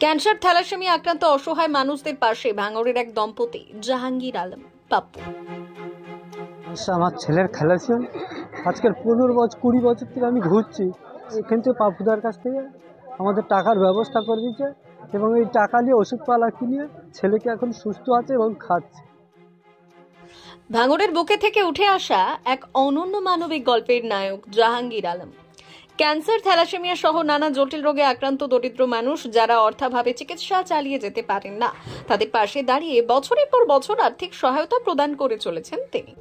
Cancer thalassaemia আক্রান্ত অসহায় মানুষদের পাশে ভাঙড়ের এক দম্পতি জাহাঙ্গীর আলম পাপ্পু। আমার ছেলের খেলা ছিল। আজকের 15-20 বছর থেকে আমি ঘুরছি এখান থেকে পাপুদার কাছ থেকে আমাদের টাকার ব্যবস্থা করে দিচ্ছে এবং এই টাকা নিয়ে ওষুধপালা কিনে ছেলেকে এখন সুস্থ আছে এবং খাচ্ছে। ভাঙড়ের বুকে থেকে উঠে আসা এক অনন্য মানবিক গল্পের নায়ক জাহাঙ্গীর আলম। ক্যান্সার থ্যালাসেমিয়া সহ নানা জটিল রোগে আক্রান্ত দরিদ্র মানুষ যারা অর্থাভাবে চিকিৎসা চালিয়ে যেতে পারেন না, তাদের পাশে দাঁড়িয়ে বছরের পর বছর আর্থিক সহায়তা প্রদান করে চলেছেন তিনি।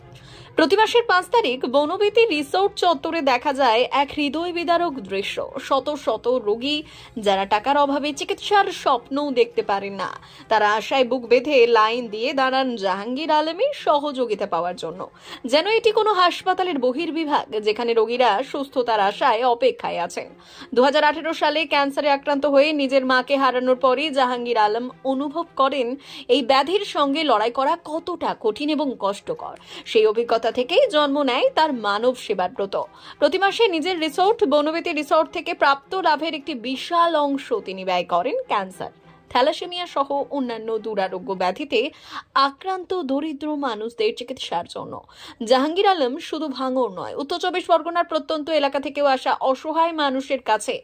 প্রতি মাসের 5 তারিখ বনবীতি রিসোর্ট চত্বরে দেখা যায় এক হৃদয় বিদারক দৃশ্য। শত শত রোগী যারা টাকার অভাবে চিকিৎসার স্বপ্নও দেখতে পারেন না, তারা আশায় বুক বেঁধে লাইন দিয়ে দাঁড়ান জাহাঙ্গীর আলমের সহযোগিতা পাওয়ার জন্য। যেন এটি কোনো হাসপাতালের বহির্বিভাগ, যেখানে রোগীরা সুস্থতার আশায় অপেক্ষায় আছেন। 2018 সালে ক্যান্সারে আক্রান্ত হয়ে নিজের মাকে হারানোর পরই জাহাঙ্গীর আলম অনুভব করেন এই ব্যাধির সঙ্গে লড়াই করা কতটা কঠিন এবং কষ্টকর। সেই অভিজ্ঞতা থেকেই জন্ম নেয় তার মানব সেবার ব্রত। প্রতি মাসে নিজের রিসোর্ট বনবীতি রিসোর্ট থেকে প্রাপ্ত লাভের একটি বিশাল অংশ তিনি ব্যয় করেন ক্যান্সার, থ্যালাসেমিয়া সহ অন্যান্য দুরারোগ্য ব্যাধিতে আক্রান্ত দরিদ্র মানুষদের চিকিৎসার জন্য। জাহাঙ্গীর আলম শুধু ভাঙড় নয়, উত্তর 24 পরগনার প্রত্যন্ত এলাকা থেকেও আসা অসহায় মানুষের কাছে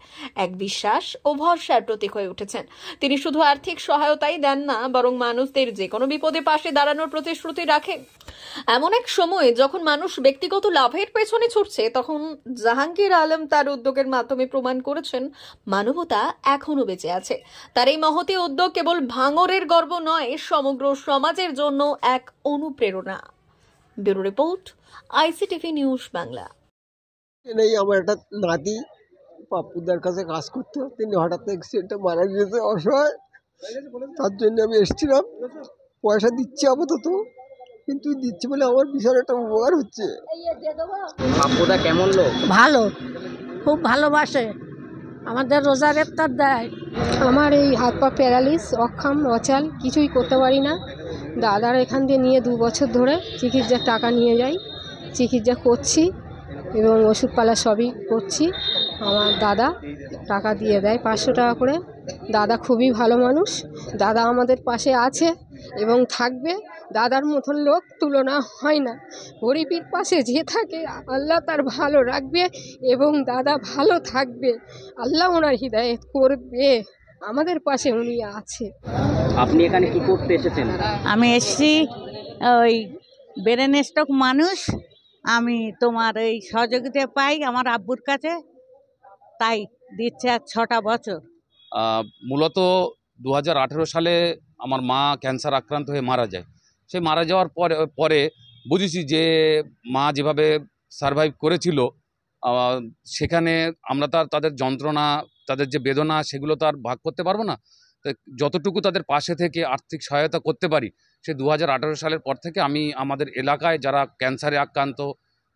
এক বিশ্বাস ও ভরসার প্রতীক হয়ে উঠেছেন। তিনি শুধু আর্থিক সহায়তাই দেন না, বরং মানুষদের যে কোনো বিপদে পাশে দাঁড়ানোর প্রতিশ্রুতি রাখেন। এমন এক সময়ে যখন মানুষ ব্যক্তিগত লাভের পেছনে ছুটছে, তখন জাহাঙ্গীর আলম তার উদ্যোগের মাধ্যমে প্রমাণ করেছেন মানবতা এখনো বেঁচে আছে। তার এই মহতী উদ্যোগ কেবল ভাঙড়ের গর্ব নয়, সমগ্র সমাজের জন্য এক অনুপ্রেরণা। Bureau report, ICTV news Bangla. আমার একটা নাতি পাপ্পুদার কাছে কাজ করতো, তিনি হঠাৎ অ্যাক্সিডেন্টে মারা গিয়েছে অসহায়। তার জন্য আমি এসেছিলাম, পয়সা দিচ্ছি আপাতত, কিন্তু দিচ্ছি বলে আমার বিশাল একটা উপকার হচ্ছে। পাপ্পুদা কেমন লোক? ভালো, খুব ভালোবাসে, আমাদের রোজার ইফতার দেয়। আমার এই হাত পা প্যারালিস, অক্ষম, অচল, কিছুই করতে পারি না। দাদার এখান দিয়ে নিয়ে 2 বছর ধরে চিকিৎসার টাকা নিয়ে যাই, চিকিৎসা করছি এবং ওষুধপালা সবই করছি। আমার দাদা টাকা দিয়ে দেয় 500 টাকা করে। দাদা খুবই ভালো মানুষ, দাদা আমাদের পাশে আছে এবং থাকবে। দাদার মতন লোক তুলনা হয় না। গরিবের পাশে যে থাকে আল্লাহ তার ভালো রাখবে এবং দাদা ভালো থাকবে। আল্লাহ ওনার হিদায়াত করবে, আমাদের পাশে উনি আছে। আপনি এখানে কি করতে এসেছেন? আমি এসেছি ওই ব্রেন স্ট্রোক মানুষ, আমি তোমার এই সহযোগিতা পাই আমার আব্বুর কাছে, তাই দিচ্ছে আজ 6টা বছর। মূলত 2018 সালে আমার মা ক্যান্সার আক্রান্ত হয়ে মারা যায়। সে মারা যাওয়ার পরে বুঝেছি যে মা যেভাবে সারভাইভ করেছিল, সেখানে আমরা তাদের যন্ত্রণা, তাদের যে বেদনা, সেগুলো তো আর ভাগ করতে পারবো না। যতটুকু তাদের পাশে থেকে আর্থিক সহায়তা করতে পারি, সে 2018 সালের পর থেকে আমি আমাদের এলাকায় যারা ক্যান্সারে আক্রান্ত,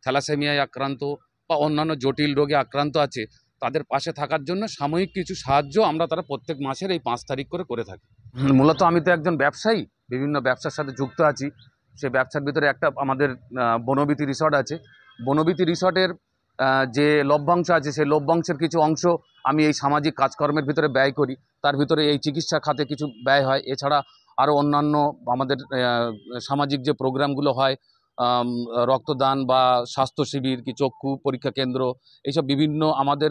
থ্যালাসেমিয়ায় আক্রান্ত বা অন্যান্য জটিল রোগে আক্রান্ত আছে, তাদের পাশে থাকার জন্য সাময়িক কিছু সাহায্য আমরা তারা প্রত্যেক মাসের এই 5 তারিখ করে থাকি। মূলত আমি তো একজন ব্যবসায়ী, বিভিন্ন ব্যবসার সাথে যুক্ত আছি। সে ব্যবসার ভিতরে একটা আমাদের বনবীতি রিসর্ট আছে। বনবীতি রিসর্টের যে লভ্যাংশ আছে, সেই লভ্যাংশের কিছু অংশ আমি এই সামাজিক কাজকর্মের ভিতরে ব্যয় করি। তার ভিতরে এই চিকিৎসা খাতে কিছু ব্যয় হয়। এছাড়া আরও অন্যান্য আমাদের সামাজিক যে প্রোগ্রামগুলো হয়, রক্তদান বা স্বাস্থ্য শিবির, কি চক্ষু পরীক্ষা কেন্দ্র, এইসব বিভিন্ন আমাদের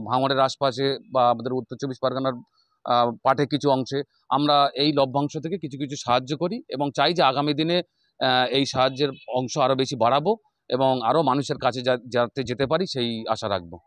ভাঙড়ের আশপাশে বা আমাদের উত্তর 24 পরগনার পাটে কিছু অংশে আমরা এই লভ্যাংশ থেকে কিছু কিছু সাহায্য করি এবং চাই যে আগামী দিনে এই সাহায্যের অংশ আরও বেশি বাড়াবো এবং আরও মানুষের কাছে যাতে যেতে পারি সেই আশা রাখবো।